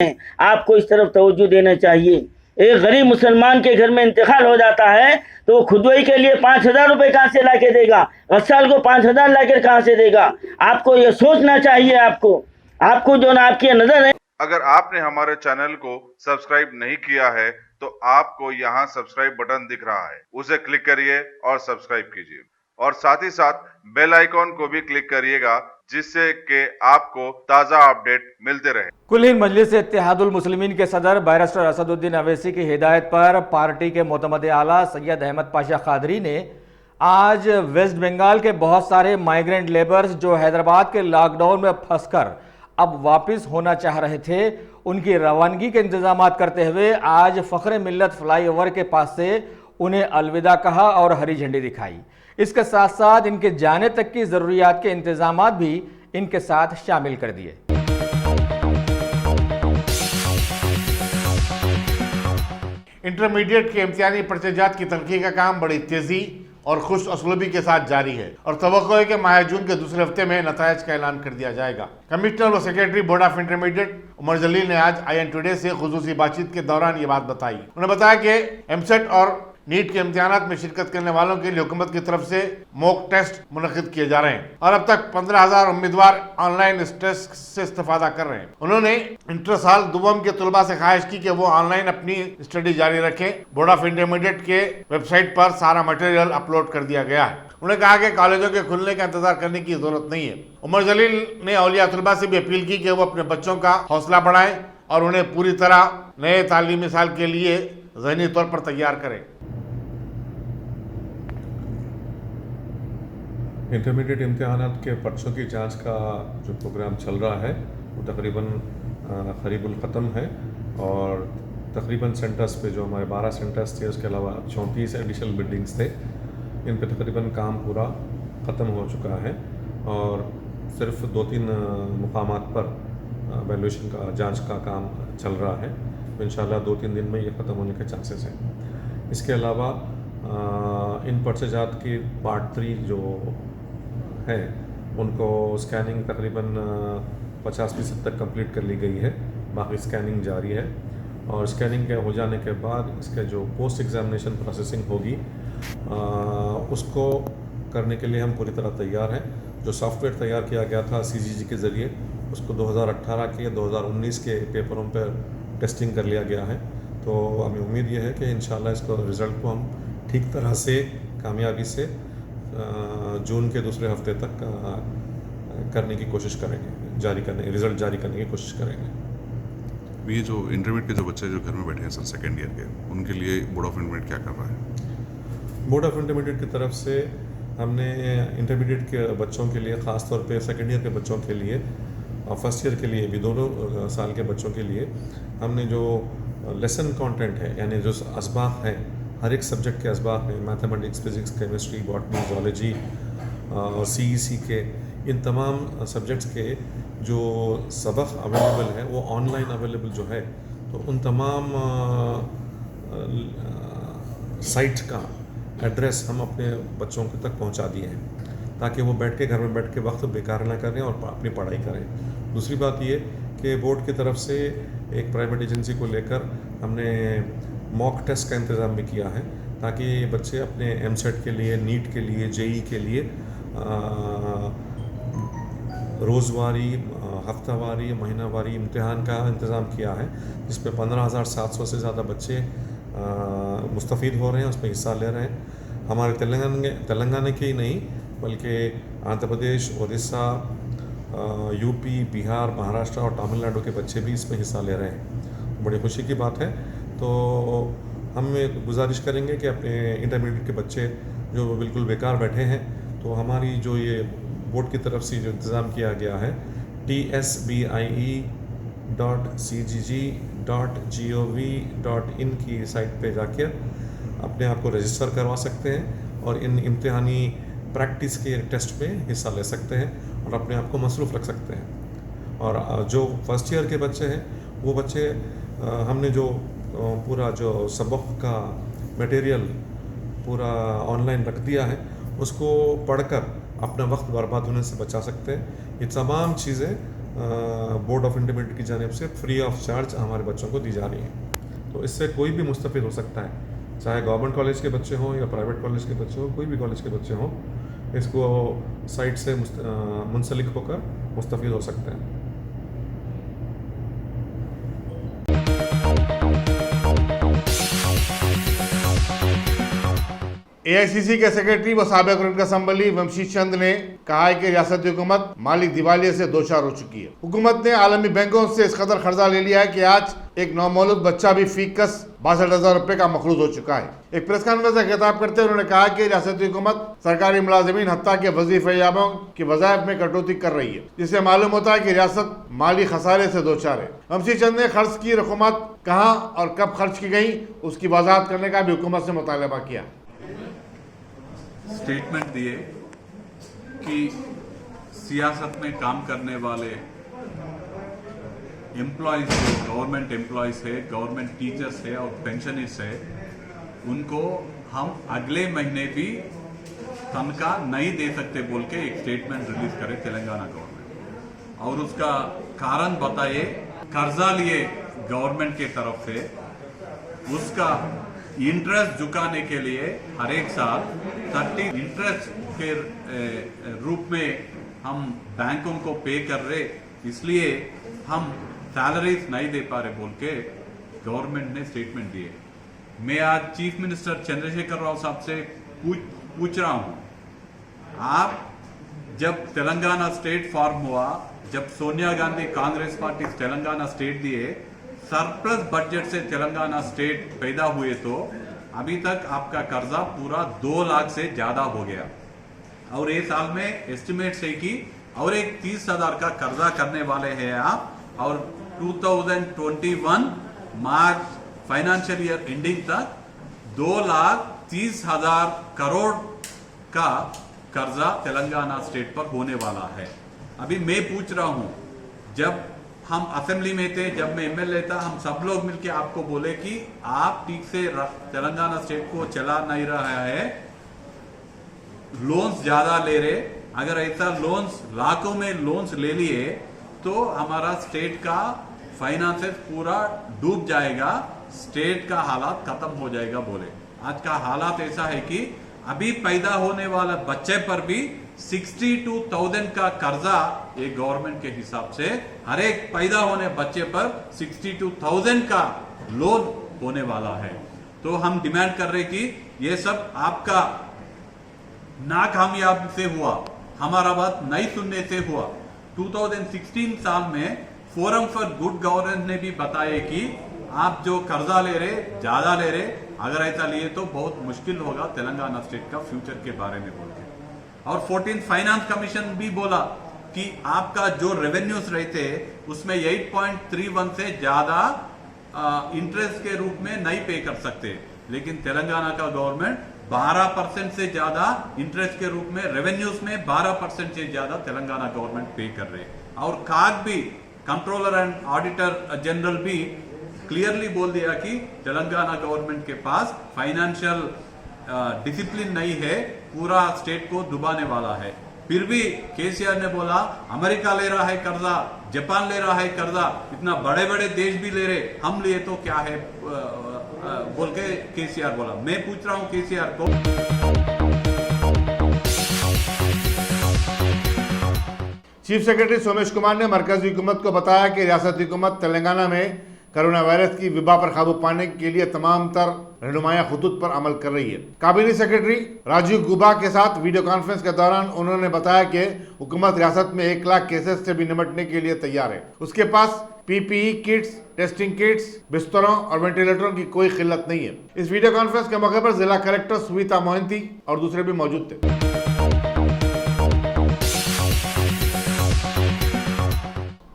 آپ کو اس طرف توجہ دینا چاہیے. ایک غریب مسلمان کے گھر میں انتقال ہو جاتا ہے تو وہ کھدوئی کے لیے 5,000 روپے کہاں سے لا کے دے گا؟ غسال کو 5,000 لا کر کہاں سے دے گا؟ آپ کو یہ سوچنا چاہیے. آپ کو جو نا آپ کی نظر ہے. اگر آپ نے ہمارے چینل کو سبسکرائب نہیں کیا ہے تو آپ کو یہاں سبسکرائب بٹن دکھ رہا ہے، اسے کلک کریے اور سبسکرائب کیجیے، اور ساتھ ہی ساتھ بیل آئیکن کو بھی کلک کریے گا جس سے کہ آپ کو تازہ اپڈیٹ ملتے رہے. کل ہند مجلس اتحاد المسلمین کے صدر بیرسٹر اسد الدین اویسی کی ہدایت پر پارٹی کے معتمد اعلیٰ سید احمد پاشا قادری نے آج ویسٹ بنگال کے بہت سارے مائیگرنٹ لیبرز جو حیدرآباد کے لاک ڈاؤن میں پھنس کر اب واپس ہونا چاہ رہے تھے، ان کی روانگی کے انتظامات کرتے ہوئے آج فخر ملت فلائی اوور کے پاس سے انہیں الوداع کہا اور ہری جھنڈی دکھائی. اس کے ساتھ ساتھ ان کے جانے تک کی ضروریات کے انتظامات بھی ان کے ساتھ شامل کر دیے. انٹرمیڈیٹ کے امتحانی پرچہ جات کی تنقیح کا کام بڑی تیزی اور خوش اسلوبی کے ساتھ جاری ہے اور توقع ہے کہ ماہ جون کے دوسرے ہفتے میں نتائج کا اعلان کر دیا جائے گا. کمشنر و سیکریٹری بورڈ آف انٹرمیڈیٹ عمر جلیل نے آج IN ٹوڈے سے خصوصی بات چیت کے دوران یہ بات بتائی. انہوں نے بتایا کہ MSET اور نیٹ کے امتحانات میں شرکت کرنے والوں کے لیے حکومت کی طرف سے موک ٹیسٹ منعقد کیے جا رہے ہیں اور اب تک 15,000 امیدوار آن لائن اس ٹیسٹ سے استفادہ کر رہے ہیں. انہوں نے انٹر سال دوم کے طلباء سے خواہش کی کہ وہ آن لائن اپنی اسٹڈی جاری رکھیں. بورڈ آف انٹرمیڈیٹ کے ویب سائٹ پر سارا مٹیریل اپلوڈ کر دیا گیا ہے. انہوں نے کہا کہ کالجوں کے کھلنے کا انتظار کرنے کی ضرورت نہیں ہے. عمر جلیل نے اولیاء طلباء سے بھی اپیل کی کہ وہ اپنے بچوں کا حوصلہ بڑھائیں اور انہیں پوری طرح نئے تعلیمی سال کے لیے ذہنی طور پر تیار کریں. انٹرمیڈیٹ امتحانات کے پرچوں کی جانچ کا جو پروگرام چل رہا ہے وہ تقریباً قریب الختم ہے اور تقریباً سینٹرز پہ جو ہمارے 12 سینٹرز تھے اس کے علاوہ 34 ایڈیشنل بلڈنگز تھے، ان پہ تقریباً کام پورا ختم ہو چکا ہے اور صرف 2-3 مقامات پر ویلیویشن کا جانچ کا کام چل رہا ہے. انشاءاللہ 2-3 دن میں یہ ختم ہونے کے چانسز ہیں. اس کے علاوہ ان پرچہ جات کی پارٹ 3 جو ہیں ان کو اسکیننگ تقریباً 50% تک کمپلیٹ کر لی گئی ہے. باقی اسکیننگ جاری ہے اور اسکیننگ کے ہو جانے کے بعد اس کے جو پوسٹ ایگزامینیشن پروسیسنگ ہوگی اس کو کرنے کے لیے ہم پوری طرح تیار ہیں. جو سافٹ ویئر تیار کیا گیا تھا CGG کے ذریعے اس کو 2018 کے 2019 کے پیپروں پر ٹیسٹنگ کر لیا گیا ہے. تو ہمیں امید یہ ہے کہ انشاءاللہ اس کو رزلٹ کو ہم ٹھیک طرح سے کامیابی سے جون کے دوسرے ہفتے تک کرنے کی کوشش کریں گے، رزلٹ جاری کرنے کی کوشش کریں گے. یہ جو انٹرمیڈیٹ کے جو بچے جو گھر میں بیٹھے ہیں سر سیکنڈ ایئر کے، ان کے لیے بورڈ آف انٹرمیڈیٹ کیا کر رہا ہے؟ بورڈ آف انٹرمیڈیٹ کی طرف سے ہم نے انٹرمیڈیٹ کے بچوں کے لیے، خاص طور پہ سیکنڈ ایئر کے بچوں کے لیے اور فرسٹ ایئر کے لیے بھی، دونوں سال کے بچوں کے لیے ہم نے جو لیسن کانٹینٹ ہے یعنی جو اسباق ہیں، ہر ایک سبجیکٹ کے اسباق ہیں، mathematics, physics, chemistry, botany, zoology اور CEC کے، ان تمام سبجیکٹس کے جو سبق اویلیبل ہے وہ آن لائن اویلیبل جو ہے، تو ان تمام سائٹ کا ایڈریس ہم اپنے بچوں کے تک پہنچا دیے ہیں تاکہ وہ بیٹھ کے گھر میں بیٹھ کے وقت بیکار نہ کریں اور اپنی پڑھائی کریں. دوسری بات یہ کہ بورڈ کی طرف سے ایک پرائیویٹ ایجنسی کو لے کر ہم نے موک ٹیسٹ کا انتظام بھی کیا ہے تاکہ بچے اپنے MSET کے لیے، نیٹ کے لیے، JEE کے لیے روزواری، ہفتہ واری، مہینہ واری امتحان کا انتظام کیا ہے جس پہ 15,700 سے زیادہ بچے مستفید ہو رہے ہیں، اس میں حصہ لے رہے ہیں. ہمارے تلنگانہ کے ہی نہیں بلکہ آندھرا پردیش، اڑیسہ، UP، بہار، مہاراشٹر اور تامل ناڈو کے بچے بھی اس میں حصہ لے رہے ہیں. بڑی خوشی کی بات ہے. تو ہم گزارش کریں گے کہ اپنے انٹرمیڈیٹ کے بچے جو بالکل بیکار بیٹھے ہیں، تو ہماری جو یہ بورڈ کی طرف سے جو انتظام کیا گیا ہے tsbie.cgg.gov.in کی سائٹ پہ جا کے اپنے آپ کو رجسٹر کروا سکتے ہیں اور ان امتحانی پریکٹس کے ٹیسٹ میں حصہ لے سکتے ہیں اور اپنے آپ کو مصروف رکھ سکتے ہیں. اور جو فرسٹ ایئر کے بچے ہیں وہ بچے ہم نے جو پورا جو سبق کا میٹیریل پورا آن لائن رکھ دیا ہے اس کو پڑھ کر اپنا وقت برباد ہونے سے بچا سکتے ہیں. یہ تمام چیزیں बोर्ड ऑफ इंटरमीडिएट की जानिब से फ्री ऑफ चार्ज हमारे बच्चों को दी जा रही है। तो इससे कोई भी मुस्तफ़िद हो सकता है, चाहे गवर्नमेंट कॉलेज के बच्चे हों या प्राइवेट कॉलेज के बच्चे हों, कोई भी कॉलेज के बच्चे हों, इसको साइट से मुंसलिक होकर मुस्तफ़िद हो सकते हैं। AICC के सेक्रेटरी व साबिक रुकन असम्बली वंशी चंद ने कहा है कि रियासती हुकूमत माली दिवालिये से दो चार हो चुकी है। हुकूमत ने आलमी बैंकों से इस कदर कर्जा ले लिया है कि आज एक नौमौलूद बच्चा भी फीकस 62,000 रुपए का मखरूज हो चुका है। एक प्रेस कॉन्फ्रेंस में खिताब करते हुए उन्होंने कहा कि रियासती हुकूमत सरकारी मुलाजिमीन हत्ता के वजीफयाबों की वज़ाइफ में कटौती कर रही है, जिससे मालूम होता है कि रियासत माली खसारे से दो चार है। वंशी चंद ने खर्च की रकूमत कहाँ और कब खर्च की गई उसकी वजाहत करने का भी हुकूमत से मुतालबा किया। स्टेटमेंट दिए कि सियासत में काम करने वाले एम्प्लॉयज़ जो गवर्नमेंट एम्प्लॉयज़ है, गवर्नमेंट टीचर्स है और पेंशनर्स है, उनको हम अगले महीने भी तनख्वाह नहीं दे सकते बोल के एक स्टेटमेंट रिलीज करे तेलंगाना गवर्नमेंट। और उसका कारण बताइए, कर्जा लिए गवर्नमेंट के तरफ से उसका इंटरेस्ट चुकाने के लिए हर एक साल 30 इंटरेस्ट के रूप में हम बैंकों को पे कर रहे, इसलिए हम सैलरीज नहीं दे पा रहे बोल के गवर्नमेंट ने स्टेटमेंट दिए। मैं आज चीफ मिनिस्टर चंद्रशेखर राव साहब से पूछ रहा हूं, आप जब तेलंगाना स्टेट फॉर्म हुआ, जब सोनिया गांधी कांग्रेस पार्टी तेलंगाना स्टेट दिए, सरप्लस बजट से तेलंगाना स्टेट पैदा हुए, तो अभी तक आपका कर्जा पूरा 2 लाख से ज्यादा हो गया। और ये साल में एस्टिमेट है कि और एक 30,000 का कर्जा करने वाले हैं आप, और 2021 मार्च फाइनेंशियल ईयर एंडिंग तक 2,30,000 करोड़ का कर्जा तेलंगाना स्टेट पर होने वाला है। अभी मैं पूछ रहा हूं, जब हम असेंबली में थे, जब मैं एमएलए था, हम सब लोग मिलके आपको बोले कि आप ठीक से तेलंगाना स्टेट को चला नहीं रहा है, लोन्स ज्यादा ले रहे, अगर ऐसा लोन्स लाखों में लोन्स ले लिए तो हमारा स्टेट का फाइनेंसेस पूरा डूब जाएगा, स्टेट का हालात खत्म हो जाएगा बोले। आज का हालात ऐसा है कि अभी पैदा होने वाला बच्चे पर भी 62,000 का कर्जा एक गवर्नमेंट के हिसाब से हर एक पैदा होने बच्चे पर 62,000 का लोन होने वाला है। तो हम डिमांड कर रहे कि ये सब आपका नाकामयाब से हुआ, हमारा बात नहीं सुनने से हुआ। 2016 साल में फोरम फॉर गुड गवर्नेंस ने भी बताया कि आप जो कर्जा ले रहे, ज्यादा ले रहे, अगर ऐसा लिए तो बहुत मुश्किल होगा तेलंगाना स्टेट का फ्यूचर के बारे में बोल के। और 14th फाइनेंस कमीशन भी बोला कि आपका जो रेवेन्यूज रहते उसमें 8.31 से ज्यादा इंटरेस्ट के रूप में नहीं पे कर सकते, लेकिन तेलंगाना का गवर्नमेंट 12% से ज्यादा इंटरेस्ट के रूप में, रेवेन्यूज में 12% से ज्यादा तेलंगाना गवर्नमेंट पे कर रहे। और काग भी, कंट्रोलर एंड ऑडिटर जनरल भी क्लियरली बोल दिया कि तेलंगाना गवर्नमेंट के पास फाइनेंशियल डिसिप्लिन नहीं है, पूरा स्टेट को डुबाने वाला है। फिर भी केसीआर ने बोला अमेरिका ले रहा है कर्जा, जापान ले रहा है कर्जा, इतना बड़े बड़े देश भी ले रहे, हम लिए तो क्या है बोल के केसीआर बोला। मैं पूछ रहा हूं केसीआर को, चीफ सेक्रेटरी सोमेश कुमार ने मरकजी हुकूमत को बताया कि रियासती हुकूमत तेलंगाना में कोरोना वायरस की वबा पर काबू पाने के लिए तमाम तर रहनुमाया खतूत पर अमल कर रही है। काबीना सेक्रेटरी राजीव गुबा के साथ वीडियो कॉन्फ्रेंस के दौरान उन्होंने बताया कि हुकूमत रियासत में 1 लाख केसेस से भी निपटने के लिए तैयार है। उसके पास पीपीई किट्स, टेस्टिंग किट्स, बिस्तरों और वेंटिलेटरों की कोई किल्लत नहीं है। इस वीडियो कॉन्फ्रेंस के मौके पर जिला कलेक्टर सुविता मोहंती और दूसरे भी मौजूद थे।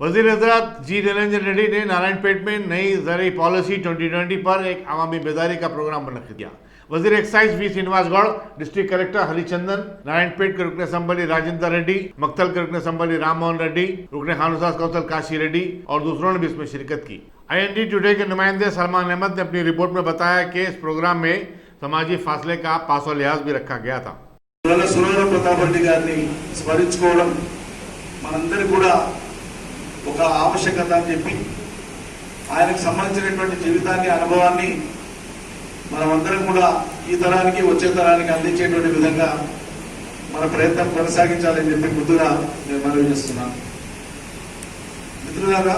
वजीर हजरात जी निरंजन रेड्डी ने नारायणपेट में नई ज़रई पॉलिसी 2020 पर एक अवामी बेदारी का प्रोग्राम मुनक्किद किया। वजीर excise V Srinivas Goud, district collector Harichandan, Narayanpet के रुकन असम्बली राजेंद्र रेड्डी, मक्तल के रुकन असम्बली राम मोहन रेड्डी, रुकन खानुसाज कौंसल काशी रेड्डी और दूसरों ने भी इसमें शिरकत की। IND टुडे के नुमाइंदे सलमान अहमद ने अपनी रिपोर्ट में बताया कि इस प्रोग्राम में समाजी फासले का पासो लिहाज भी रखा गया था। సురేంద్ర ప్రతాప్ రెడ్డి గారిని స్మరించుకోవడం మనందరికీ కూడా ఒక ఆవశ్యకత అని చెప్పి ఆయనకు సంబంధించినటువంటి జీవితాన్ని అనుభవాన్ని మనమందరం కూడా ఈ తరానికి వచ్చే తరానికి అందించేటువంటి విధంగా మన ప్రయత్నం కొనసాగించాలని చెప్పి ముందుగా నేను మనవి చేస్తున్నాను. మిత్రులారా,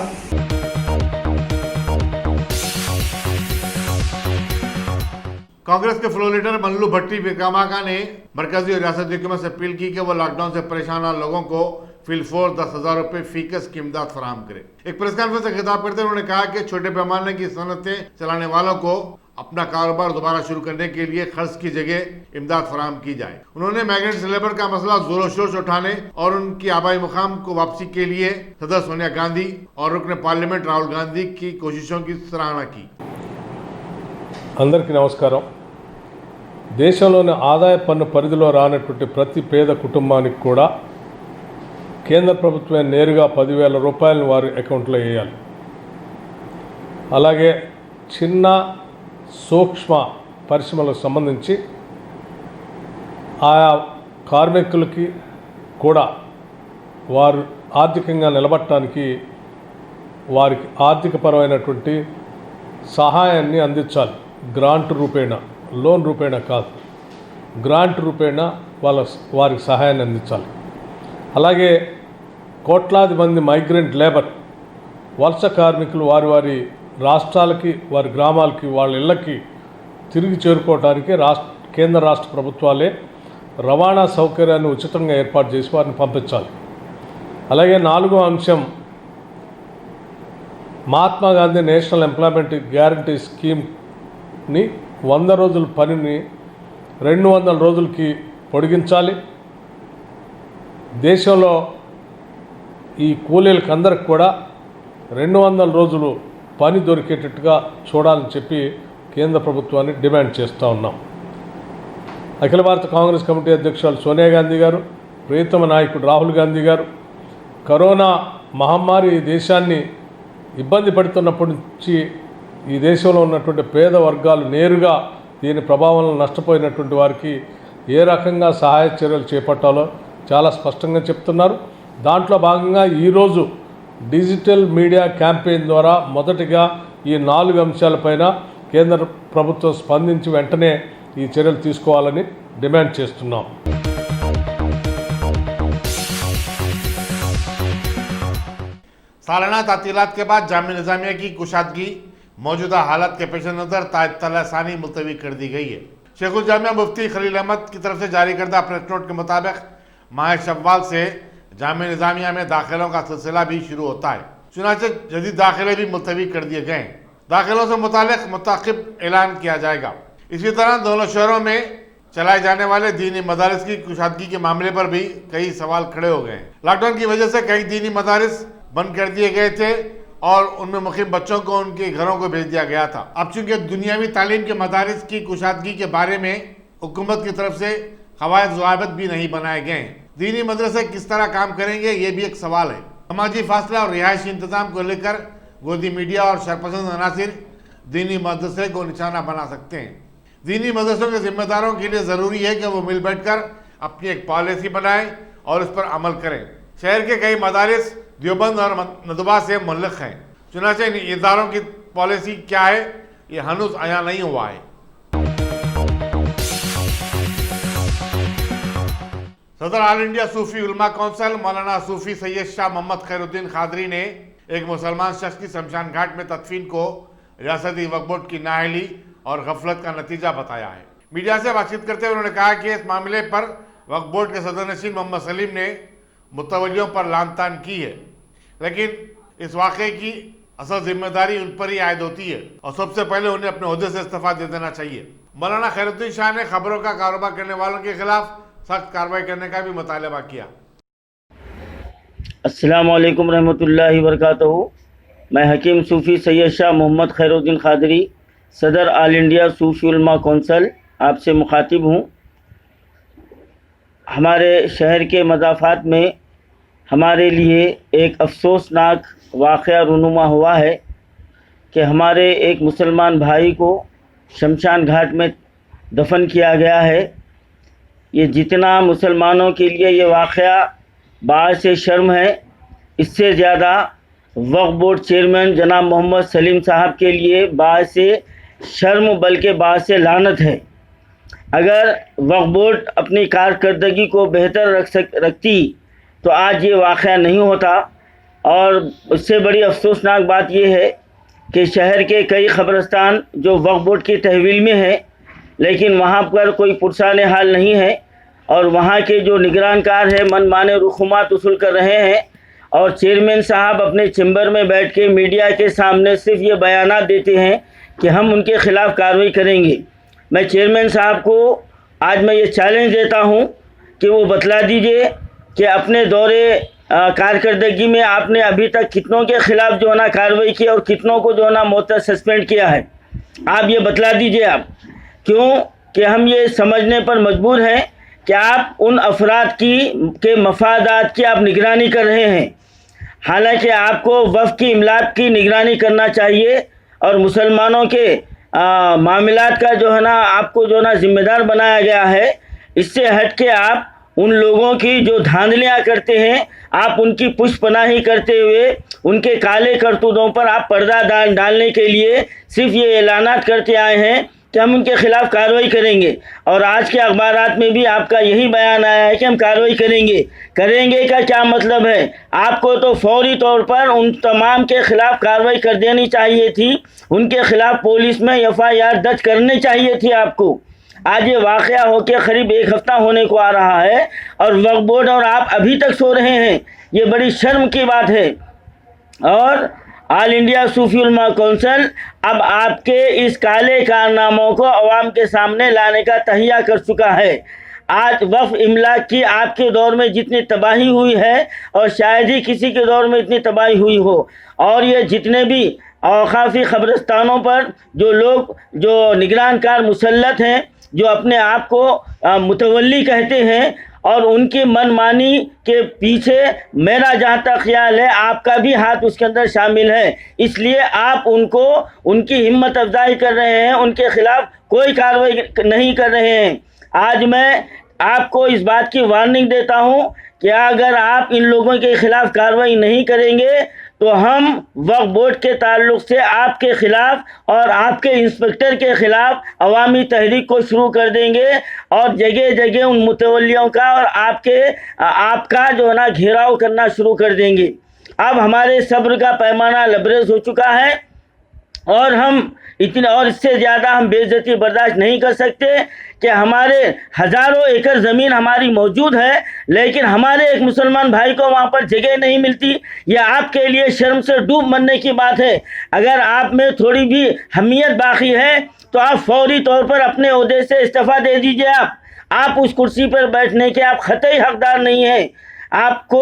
कांग्रेस के फ्लोर लीडर मल्लू भट्टी विक्रमाका ने मरकजी और रियासती हुकूमत से अपील की कि वो लॉकडाउन से परेशान लोगों को फिलफोर 10,000 रुपए फीकस की इमदाद फराहम करे। एक प्रेस कॉन्फ्रेंस से खिताब करते हुए उन्होंने कहा कि छोटे पैमाने की सनतें चलाने वालों को अपना कारोबार दोबारा शुरू करने के लिए खर्च की जगह इमदाद फराहम की जाए। उन्होंने माइग्रेंट्स लेबर का मसला जोरों शोर से उठाने और उनकी आबाई मुकाम को वापसी के लिए सदर सोनिया गांधी और रुकन पार्लियामेंट राहुल गांधी की कोशिशों की सराहना की। అందరికీ నమస్కారం. దేశంలోని ఆదాయ పన్ను పరిధిలో రానటువంటి ప్రతి పేద కుటుంబానికి కూడా కేంద్ర ప్రభుత్వమే నేరుగా 10,000 రూపాయలను వారి అకౌంట్లో వేయాలి. అలాగే చిన్న సూక్ష్మ పరిశ్రమలకు సంబంధించి ఆయా కార్మికులకి కూడా వారు ఆర్థికంగా నిలబడటానికి వారికి ఆర్థికపరమైనటువంటి సహాయాన్ని అందించాలి. గ్రాంట్ రూపేణ, లోన్ రూపేణ కాదు, గ్రాంట్ రూపేణ వారికి సహాయాన్ని అందించాలి. అలాగే కోట్లాది మంది మైగ్రెంట్ లేబర్ వలస కార్మికులు వారి వారి రాష్ట్రాలకి, వారి గ్రామాలకి, వాళ్ళ ఇళ్ళకి తిరిగి చేరుకోవడానికి కేంద్ర రాష్ట్ర ప్రభుత్వాలే రవాణా సౌకర్యాన్ని ఉచితంగా ఏర్పాటు చేసి వారిని పంపించాలి. అలాగే 4వ అంశం Mahatma Gandhi national employment guarantee స్కీమ్ని 100 రోజుల పనిని 200 రోజులకి పొడిగించాలి. దేశంలో ఈ కూలీలకు అందరికి కూడా 200 రోజులు పని దొరికేటట్టుగా చూడాలని చెప్పి కేంద్ర ప్రభుత్వాన్ని డిమాండ్ చేస్తూ ఉన్నాం. అఖిల భారత కాంగ్రెస్ కమిటీ అధ్యక్షురాలు సోనియా గాంధీ గారు, ప్రియతమ నాయకుడు రాహుల్ గాంధీ గారు కరోనా మహమ్మారి ఈ దేశాన్ని ఇబ్బంది పడుతున్నప్పటి నుంచి ఈ దేశంలో ఉన్నటువంటి పేద వర్గాలు నేరుగా దీని ప్రభావంలో నష్టపోయినటువంటి వారికి ఏ రకంగా సహాయ చర్యలు చేపట్టాలో చాలా స్పష్టంగా చెప్తున్నారు. దాంట్లో భాగంగా ఈరోజు డిజిటల్ మీడియా క్యాంపెయిన్ ద్వారా మొదటిగా ఈ 4 అంశాలపైన కేంద్ర ప్రభుత్వం స్పందించి వెంటనే ఈ చర్యలు తీసుకోవాలని డిమాండ్ చేస్తున్నాం. सालाना तातीलात के बाद जामिया निज़ामिया की कुशादगी मौजूदा हालत के पेश नज़र तलासानी मुलतवी कर दी गई है। शेखुल जामिया मुफ्ती खलील अहमद की तरफ से जारी करदा प्रेस नोट के मुताबिक माह शव्वाल से जामिया निज़ामिया में दाखिलों का सिलसिला भी शुरू होता है। चुनांचे जदीद दाखिले भी मुलतवी कर दिए गए। दाखिलों से मुतालिक मुताकिब ऐलान किया जाएगा। इसी तरह दोनों शहरों में चलाए जाने वाले दीनी मदारिस की कुशादगी के मामले पर भी कई सवाल खड़े हो गए। लॉकडाउन की वजह से कई दीनी मदारिस बंद कर दिए गए थे और उनमें मुकीम बच्चों को उनके घरों को भेज दिया गया था। अब चूंकि दुनियावी तालीम के मदारिस की कुशादगी के बारे में हुकूमत की तरफ से कवायद ज़वाबित भी नहीं बनाए गए। दीनी मदरसे किस तरह काम करेंगे ये भी एक सवाल है। समाजी फासला और रिहायशी इंतजाम को लेकर गोदी मीडिया और शरपसंद अनासिर दीनी मदरसे को निशाना बना सकते हैं। दीनी मदरसों के जिम्मेदारों के लिए ज़रूरी है कि वो मिल बैठ कर अपनी एक पॉलिसी बनाएं और उस पर अमल करें। शहर के कई मदारिस देवबंद और नदवा से मुल्लक हैं। चुनांचे इन इदारों की पॉलिसी क्या है ये हनूज आया नहीं हुआ है। सदर ऑल इंडिया सूफी उलमा कौंसिल मौलाना सूफी सैयद शाह मोहम्मद खैरुद्दीन खादरी ने एक मुसलमान शख्स की शमशान घाट में तदफीन को रियासती वक्फ बोर्ड की नाअहली और गफलत का नतीजा बताया है। मीडिया से बातचीत करते हुए उन्होंने कहा कि इस मामले पर वक्फ बोर्ड के सदर नशीन मोहम्मद सलीम ने मुतवल्लियों पर लानतान की है, लेकिन इस वाक़े की असल जिम्मेदारी उन पर ही आयद होती है और सबसे पहले उन्हें अपने ओहदे से इस्तीफा दे देना चाहिए। मौलाना खैरुद्दीन शाह ने खबरों का कारोबार करने वालों के खिलाफ सख्त कार्रवाई करने का भी मुतालबा किया। अस्सलाम वालेकुम रहमतुल्लाहि वबरकातुहू। मैं हकीम सूफ़ी सैयद शाह मोहम्मद खैरुद्दीन खादरी, सदर ऑल इंडिया सूफ़ी उलमा कौंसिल आपसे मुखातिब हूँ। हमारे शहर के मज़ाफ़ात में हमारे लिए एक अफसोसनाक वाक़या रूनुमा हुआ है कि हमारे एक मुसलमान भाई को शमशान घाट में दफन किया गया है। ये जितना मुसलमानों के लिए ये वाक़या बाइस शर्म है, इससे ज़्यादा वक्फ बोर्ड चेयरमैन जनाब मोहम्मद सलीम साहब के लिए बात से शर्म बल्कि बात से लानत है। अगर वक्फ बोर्ड अपनी कारकर्दगी को बेहतर रखती तो आज ये वाक़या नहीं होता। और उससे बड़ी अफसोसनाक बात यह है कि शहर के कई क़ब्रिस्तान जो वक्फ बोर्ड की तहवील में है, लेकिन वहाँ पर कोई पुरसान हाल नहीं है और वहाँ के जो निगरानकार है मनमाने रुखुमात उसूल कर रहे हैं। और चेयरमैन साहब अपने चैम्बर में बैठ के मीडिया के सामने सिर्फ ये बयानात देते हैं कि हम उनके ख़िलाफ़ कार्रवाई करेंगे। मैं चेयरमैन साहब को आज मैं ये चैलेंज देता हूँ कि वो बतला दीजिए कि अपने दौरे कारकर्दगी में आपने अभी तक कितनों के ख़िलाफ़ जो है ना कार्रवाई की और कितनों को जो है ना मुअत्तल सस्पेंड किया है। आप ये बतला दीजिए आप, क्यों कि हम ये समझने पर मजबूर हैं कि आप उन अफराद के मफादात की आप निगरानी कर रहे हैं। हालांकि आपको वफ़ की इमलाक की निगरानी करना चाहिए और मुसलमानों के मामलात का जो है ना आपको जो ना ज़िम्मेदार बनाया गया है। इससे हट के आप उन लोगों की जो धांधलियाँ करते हैं, आप उनकी पुष्पनाही करते हुए उनके काले करतूतों पर आप पर्दा डालने के लिए सिर्फ ये ऐलानात करते आए हैं कि हम उनके ख़िलाफ़ कार्रवाई करेंगे। और आज के अखबारात में भी आपका यही बयान आया है कि हम कार्रवाई करेंगे। करेंगे का क्या मतलब है? आपको तो फौरी तौर पर उन तमाम के ख़िलाफ़ कार्रवाई कर देनी चाहिए थी, उनके ख़िलाफ़ पुलिस में FIR दर्ज करनी चाहिए थी आपको। आज ये वाक़या होकर करीब 1 हफ़्ता होने को आ रहा है और वक्फ बोर्ड और आप अभी तक सो रहे हैं। ये बड़ी शर्म की बात है। और ऑल इंडिया सूफी उलमा कौंसिल अब आपके इस काले कारनामों को अवाम के सामने लाने का तहिया कर चुका है। आज वफ़ इमलाक की आपके दौर में जितनी तबाही हुई है और शायद ही किसी के दौर में इतनी तबाही हुई हो। और ये जितने भी औकाफ़ी क़ब्रिस्तानों पर जो लोग जो निगरानकार मुसल्लत हैं, जो अपने आप को मुतवल्ली कहते हैं, और उनकी मनमानी के पीछे मेरा जहाँ तक ख्याल है आपका भी हाथ उसके अंदर शामिल है। इसलिए आप उनको उनकी हिम्मत अफजाई कर रहे हैं, उनके ख़िलाफ़ कोई कार्रवाई नहीं कर रहे हैं। आज मैं आपको इस बात की वार्निंग देता हूँ कि अगर आप इन लोगों के ख़िलाफ़ कार्रवाई नहीं करेंगे तो हम वक्फ बोर्ड के ताल्लुक़ से आपके ख़िलाफ़ और आपके इंस्पेक्टर के ख़िलाफ़ अवामी तहरीक को शुरू कर देंगे और जगह जगह उन मुतवल्लियों का और आपका जो है ना घेराव करना शुरू कर देंगे। अब हमारे सब्र का पैमाना लबरेज हो चुका है और हम इतने और इससे ज़्यादा हम बेइज्जती बर्दाश्त नहीं कर सकते कि हमारे हज़ारों एकड़ ज़मीन हमारी मौजूद है, लेकिन हमारे एक मुसलमान भाई को वहाँ पर जगह नहीं मिलती। यह आपके लिए शर्म से डूब मरने की बात है। अगर आप में थोड़ी भी हमियत बाकी है तो आप फौरी तौर पर अपने ओहदे से इस्तीफ़ा दे दीजिए। आप उस कुर्सी पर बैठने के आप ख़तई हकदार नहीं हैं। आपको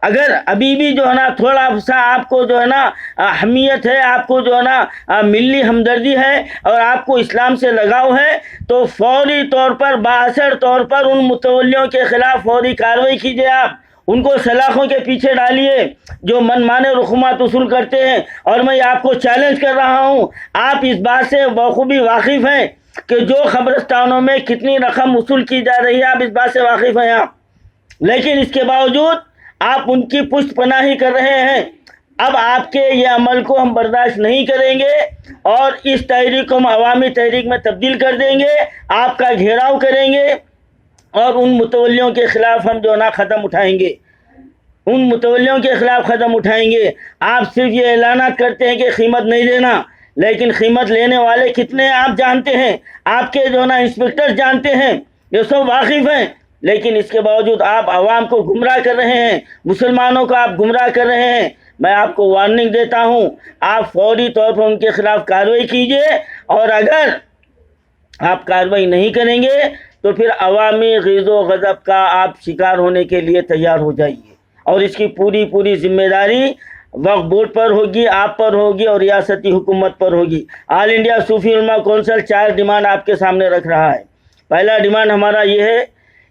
अगर अभी भी जो है ना थोड़ा सा आपको जो है ना हमियत है, आपको जो है ना मिली हमदर्दी है और आपको इस्लाम से लगाव है, तो फौरी तौर पर बाअसर तौर पर उन मुतवल्लियों के ख़िलाफ़ फौरी कार्रवाई कीजिए। आप उनको सलाखों के पीछे डालिए जो मनमाने रुखुमात उसूल करते हैं। और मैं आपको चैलेंज कर रहा हूँ, आप इस बात से बखूबी वाकिफ़ हैं कि जो क़ब्रिस्तानों में कितनी रकम वसूल की जा रही है, आप इस बात से वाकिफ़ हैं आप, लेकिन इसके बावजूद आप उनकी पुष्ट पनाही कर रहे हैं। अब आपके ये अमल को हम बर्दाश्त नहीं करेंगे और इस तहरीक को हम अवामी तहरीक में तब्दील कर देंगे, आपका घेराव करेंगे और उन मुतवल्लियों के ख़िलाफ़ हम जो ना ख़दम उठाएंगे, उन मुतवल्लियों के ख़िलाफ़ क़दम उठाएंगे। आप सिर्फ ये ऐलानात करते हैं कि कीमत नहीं देना, लेकिन कीमत लेने वाले कितने आप जानते हैं, आपके जो ना इंस्पेक्टर जानते हैं, ये सब वाकिफ़ हैं। लेकिन इसके बावजूद आप आवाम को गुमराह कर रहे हैं, मुसलमानों को आप गुमराह कर रहे हैं। मैं आपको वार्निंग देता हूँ, आप फौरी तौर पर उनके ख़िलाफ़ कार्रवाई कीजिए और अगर आप कार्रवाई नहीं करेंगे तो फिर अवामी ग़िज़ो ग़ज़ब का आप शिकार होने के लिए तैयार हो जाइए और इसकी पूरी ज़िम्मेदारी वक्फ बोर्ड पर होगी, आप पर होगी और रियासती हुकूमत पर होगी। ऑल इंडिया सूफी उलमा कौंसिल 4 डिमांड आपके सामने रख रहा है। पहला डिमांड हमारा ये है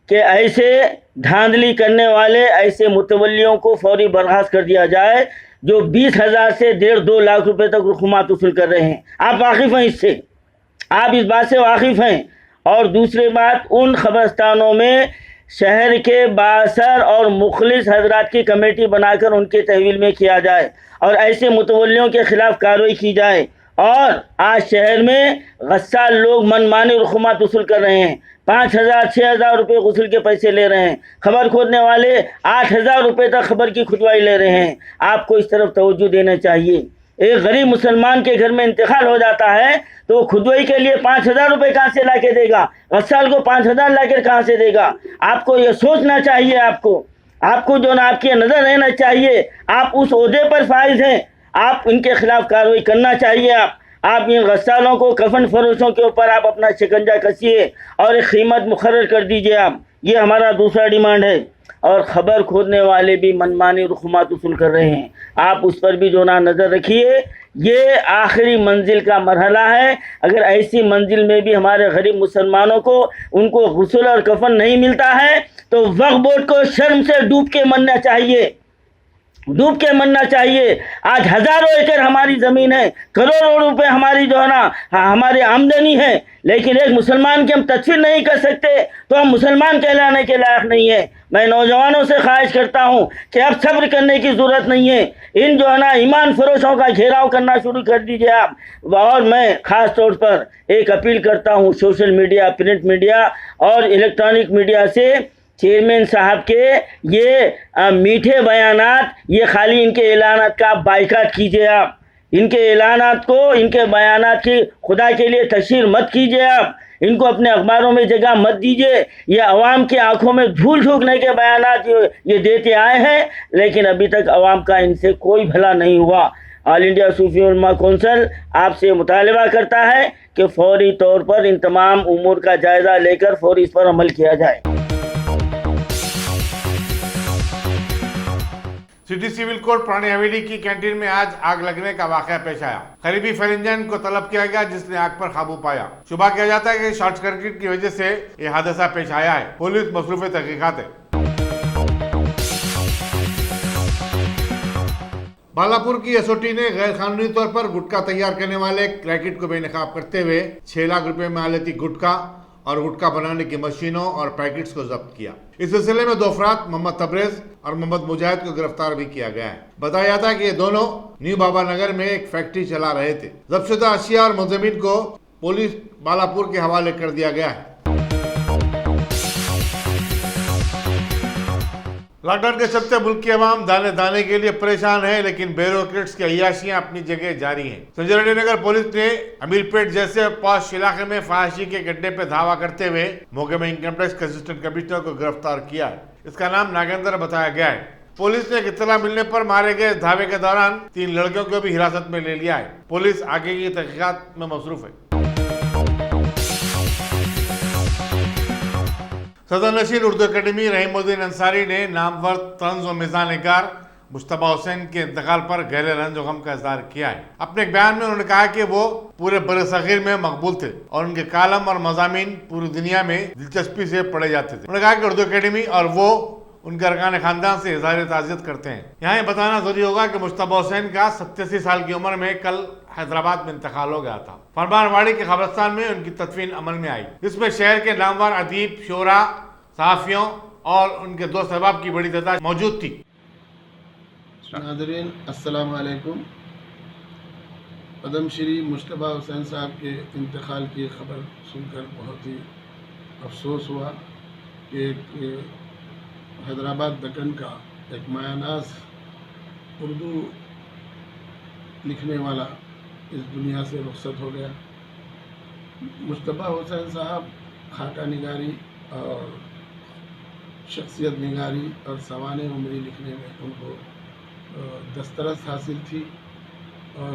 कि ऐसे धांधली करने वाले ऐसे मुतवल्लियों को फौरी बर्खास्त कर दिया जाए जो 20,000 से 1.5-2 लाख रुपए तक रुखुमात वसूल कर रहे हैं। आप वाकिफ़ हैं इससे, आप इस बात से वाकिफ़ हैं। और दूसरी बात, उन क़ब्रिस्तानों में शहर के बासर और मुखलिस हजरात की कमेटी बनाकर उनके तहवील में किया जाए और ऐसे मुतवल्लियों के खिलाफ कार्रवाई की जाए। और आज शहर में गस्साल लोग मनमानी रकूमात वसूल कर रहे हैं, 5,000 6,000 रुपये गुस्ल के पैसे ले रहे हैं। खबर खोदने वाले 8,000 रुपये तक खबर की खुदवाई ले रहे हैं। आपको इस तरफ तवज्जो देना चाहिए। एक गरीब मुसलमान के घर में इंतकाल हो जाता है तो वो खुदवाई के लिए 5,000 रुपये कहाँ से ला के देगा? गस्साल को 5,000 लाकर कहाँ से देगा? आपको ये सोचना चाहिए। आपको जो ना आपकी नज़र रहना चाहिए। आप उस ओहदे पर फाइज हैं, आप इनके खिलाफ कार्रवाई करना चाहिए। आप इन गस्सालों को, कफन फरोशों के ऊपर आप अपना शिकंजा कसिए और एक कीमत मुकर्रर कर दीजिए आप। ये हमारा दूसरा डिमांड है। और ख़बर खोदने वाले भी मनमानी रकूमात वसूल कर रहे हैं, आप उस पर भी जो ना नज़र रखिए। ये आखिरी मंजिल का मरहला है। अगर ऐसी मंजिल में भी हमारे गरीब मुसलमानों को उनको गुस्ल और कफन नहीं मिलता है तो वक्फ बोर्ड को शर्म से डूब के मरना चाहिए। आज हज़ारों एकड़ हमारी ज़मीन है, करोड़ों रुपए हमारी जो है ना हमारी आमदनी है, लेकिन एक मुसलमान की हम तस्वीर नहीं कर सकते तो हम मुसलमान कहलाने के लायक नहीं है। मैं नौजवानों से ख्वाहिश करता हूँ कि अब सब्र करने की ज़रूरत नहीं है। इन जो है ना ईमान फरोशों का घेराव करना शुरू कर दीजिए आप। और मैं ख़ास तौर पर एक अपील करता हूँ सोशल मीडिया, प्रिंट मीडिया और इलेक्ट्रॉनिक मीडिया से, चेयरमैन साहब के ये मीठे बयानात, ये खाली इनके ऐलानात का आप बाइकाट कीजिए। आप इनके ऐलानात को, इनके बयानात की खुदा के लिए तशहीर मत कीजिए। आप इनको अपने अखबारों में जगह मत दीजिए। ये अवाम की आंखों में धूल झोंकने के बयानात ये देते आए हैं, लेकिन अभी तक अवाम का इनसे कोई भला नहीं हुआ। ऑल इंडिया सूफी उलमा कौंसिल आपसे मुतालबा करता है कि फौरी तौर पर इन तमाम उमूर का जायज़ा लेकर फौरी इस पर अमल किया जाए। सिटी सिविल कोर्ट पुरानी हवेली की कैंटीन में आज आग लगने का वाकया पेश आया। करीबी फायर इंजन को तलब किया गया जिसने आग पर काबू पाया। शुबा किया जाता है कि शॉर्ट सर्किट की वजह से यह हादसा पेश आया है। पुलिस मसरूफ तहकीकात है। बालापुर की एसओटी ने गैर कानूनी तौर पर गुटखा तैयार करने वाले एक रैकेट को बेनकाब करते हुए 6 लाख रुपए में आलती गुटखा और गुटखा बनाने की मशीनों और पैकेट्स को जब्त किया। इस सिलसिले में 2 अफराद मोहम्मद तबरेज और मोहम्मद मुजाहिद को गिरफ्तार भी किया गया है। बताया जाता है कि ये दोनों न्यू बाबा नगर में एक फैक्ट्री चला रहे थे। जब्तशुदा अशिया और मुलजमीन को पुलिस बालापुर के हवाले कर दिया गया है। लॉकडाउन के चलते मुल्क की आवाम दाने दाने के लिए परेशान है, लेकिन ब्यूरोक्रेट्स की अय्याशियां अपनी जगह जारी हैं। संजय रेड्डी नगर पुलिस ने अमीरपेट जैसे पॉश इलाके में फहाशी के गड्ढे पे धावा करते हुए मौके में इनकम टैक्स के असिस्टेंट कमिश्नर को गिरफ्तार किया है। इसका नाम नागेंद्र बताया गया है। पुलिस ने इत्तला मिलने पर मारे गए धावे के दौरान 3 लड़कियों को भी हिरासत में ले लिया है। पुलिस आगे की तहकीकात में मसरूफ है। सदर नशीन उर्दू अकेडमी रहीमुद्दीन अंसारी ने नामवर तंज और मिजान निगार मुश्तबा हुसैन के इंतकाल पर गहरे रंज और गम का इजहार किया है। अपने एक बयान में उन्होंने कहा कि वो पूरे बरसगीर में मकबूल थे और उनके कालम और मज़ामीन पूरी दुनिया में दिलचस्पी से पढ़े जाते थे। उन्होंने कहा कि उर्दू अकेडमी और वो उनके अरकान खानदान से इजहार ताज़ियत करते हैं। यहाँ ये बताना जरूरी होगा कि मुश्तबा हुसैन का 87 साल की उम्र में कल हैदराबाद में इंतकाल हो गया था। फरमानवाड़ी के कब्रिस्तान में उनकी तदफीन अमल में आई, जिसमें शहर के नामवर अदीब, शोरा, सहाफ़ियों और उनके दोस्त अहबाब की बड़ी तादाद मौजूद थी। नाज़रीन अस्सलाम वालेकुम। पद्म श्री मुश्तबा हुसैन साहब के इंतकाल की खबर सुनकर बहुत ही अफसोस हुआ कि एक हैदराबाद दक्कन का एक मायानाज़ उर्दू लिखने वाला इस दुनिया से रुखसत हो गया। मुश्तबा हुसैन साहब खाका निगारी और शख्सियत निगारी और सवाने उमरी लिखने में उनको दस्तरस हासिल थी और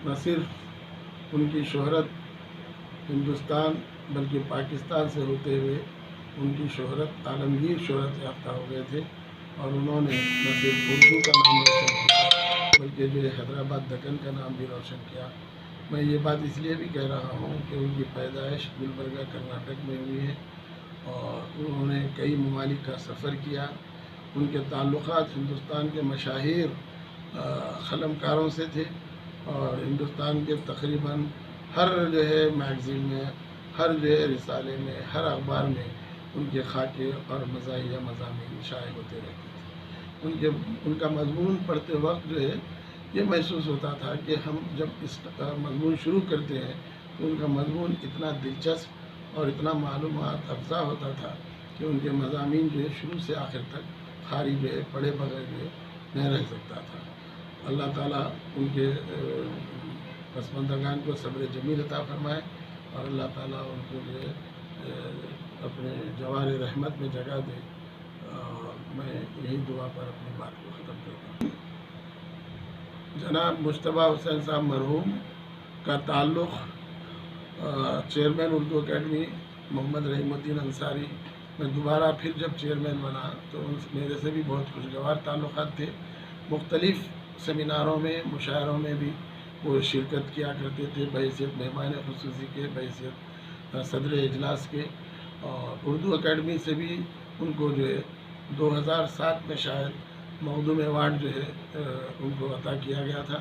न सिर्फ उनकी शोहरत हिंदुस्तान बल्कि पाकिस्तान से होते हुए उनकी शोहरत आलमगीर शोहरत याफ्ता हो गए थे और उन्होंने न सिर्फ उर्दू का नाम रोशन किया बल्कि जो हैदराबाद दक्कन का नाम भी रोशन किया। मैं ये बात इसलिए भी कह रहा हूँ कि उनकी पैदाइश गुलबर्गा कर्नाटक में हुई है और उन्होंने कई ममालिक का सफ़र किया। उनके ताल्लुक़ात हिंदुस्तान के मशाहिर क़लमकारों से थे और हिंदुस्तान के तकरीबन हर जो है मैगज़ीन में, हर जो है रिसाले में, हर अखबार में ان کے خاکے اور مزاحیہ مضامین شائع ہوتے رہتے تھے. ان کا مضمون پڑھتے وقت جو ہے یہ محسوس ہوتا تھا کہ ہم جب اس مضمون شروع کرتے ہیں تو ان کا مضمون اتنا دلچسپ اور اتنا معلومات افزا ہوتا تھا کہ ان کے مضامین جو ہے شروع سے آخر تک خالی جو ہے پڑھے بغیر جو ہے نہیں رہ سکتا تھا. اللہ تعالیٰ ان کے پسماندگان کو صبر جمیل عطا فرمائے اور اللہ تعالیٰ ان کو جو ہے اپنے جوار رحمت میں جگہ دے. میں یہی دعا پر اپنی بات کو ختم کرتا ہوں. جناب مجتبیٰ حسین صاحب مرحوم کا تعلق چیئرمین اردو اکیڈمی محمد رحیم الدین انصاری میں دوبارہ پھر جب چیئرمین بنا تو میرے سے بھی بہت خوشگوار تعلقات تھے. مختلف سیمیناروں میں مشاعروں میں بھی وہ شرکت کیا کرتے تھے بحیثیت مہمان خصوصی کے، بحیثیت صدر اجلاس کے. اور اردو اکیڈمی سے بھی ان کو جو ہے 2007 میں شاید مخدوم ایوارڈ جو ہے ان کو عطا کیا گیا تھا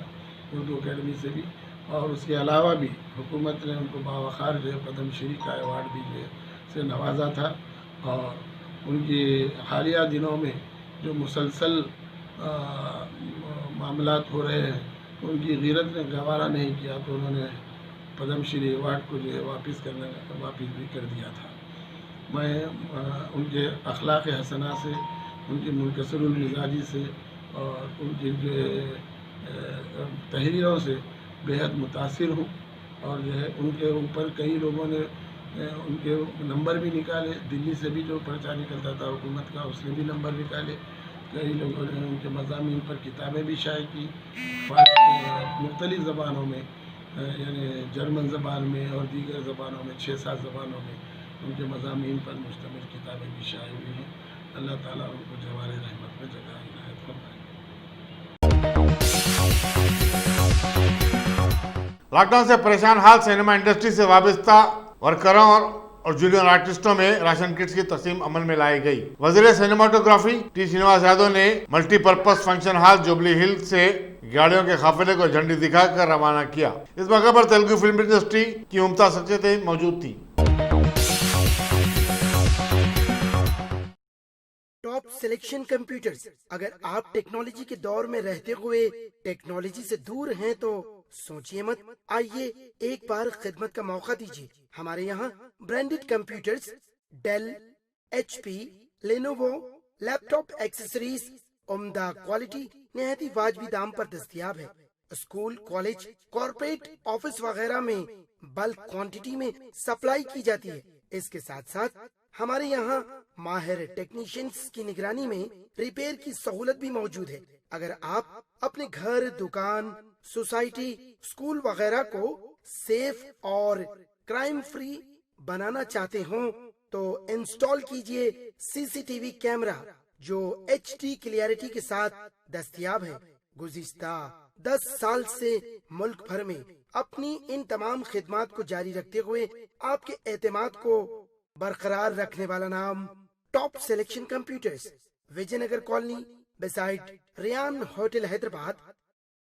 اردو اکیڈمی سے بھی. اور اس کے علاوہ بھی حکومت نے ان کو باوقار جو ہے پدم شری کا ایوارڈ بھی جو ہے سے نوازا تھا. اور ان کی حالیہ دنوں میں جو مسلسل معاملات ہو رہے ہیں ان کی غیرت نے گوارا نہیں کیا تو انہوں نے پدم شری ایوارڈ کو جو ہے واپس بھی کر دیا تھا. میں ان کے اخلاق حسنہ سے، ان کی منکسر المزاجی سے اور ان کی جو ہے تحریروں سے بےحد متاثر ہوں. اور جو ہے ان کے اوپر کئی لوگوں نے ان کے نمبر بھی نکالے. دلی سے بھی جو پرچہ نکلتا تھا حکومت کا اس نے بھی نمبر نکالے. کئی لوگوں نے ان کے مضامین پر کتابیں بھی شائع کی مختلف زبانوں میں، یعنی جرمن زبان میں اور دیگر زبانوں میں 6-7 زبانوں میں ان کے مضامین پر مشتمل کتابیں بھی شائع ہوئی ہیں. اللہ تعالیٰ ان کو جوار رحمت میں جگہ عنایت فرمائے. لاک ڈاؤن سے پریشان حال سینما انڈسٹری سے وابستہ ورکروں اور جونیئر آرٹسٹوں میں راشن کٹس کی تقسیم عمل میں لائی گئی. وزیر سینماٹوگرافی ٹی شرینواس یادو نے multi purpose function hall jubilee ہل سے گاڑیوں کے قافلے کو جھنڈی دکھا کر روانہ کیا. اس موقع پر تیلگو فلم انڈسٹری کی ممتاز شخصیتیں موجود تھیں. Top selection computers. اگر آپ ٹیکنالوجی کے دور میں رہتے ہوئے ٹیکنالوجی سے دور ہیں تو سوچئے مت، آئیے ایک بار خدمت کا موقع دیجیے. ہمارے یہاں branded computers, Dell, H P, Lenovo, laptop accessories عمدہ کوالٹی نہایت ہی واجبی دام پر دستیاب ہے. اسکول، کالج، کارپوریٹ آفس وغیرہ میں بلک کوانٹٹی میں سپلائی کی جاتی ہے. اس کے ساتھ ساتھ ہمارے یہاں ماہر ٹیکنیشینز کی نگرانی میں ریپیئر کی سہولت بھی موجود ہے. اگر آپ اپنے گھر، دکان، سوسائٹی، اسکول وغیرہ کو سیف اور کرائم فری بنانا چاہتے ہوں تو انسٹال کیجئے CCTV کیمرہ جو HD کلیئرٹی کے ساتھ دستیاب ہے. گزشتہ 10 سال سے ملک بھر میں اپنی ان تمام خدمات کو جاری رکھتے ہوئے آپ کے اعتماد کو برقرار رکھنے والا نام top selection computers, Vijay Nagar colony beside Ryan hotel Hyderabad.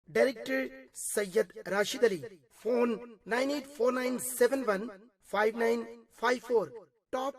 Director Syed Rashid Ali. Phone 9849715954. Top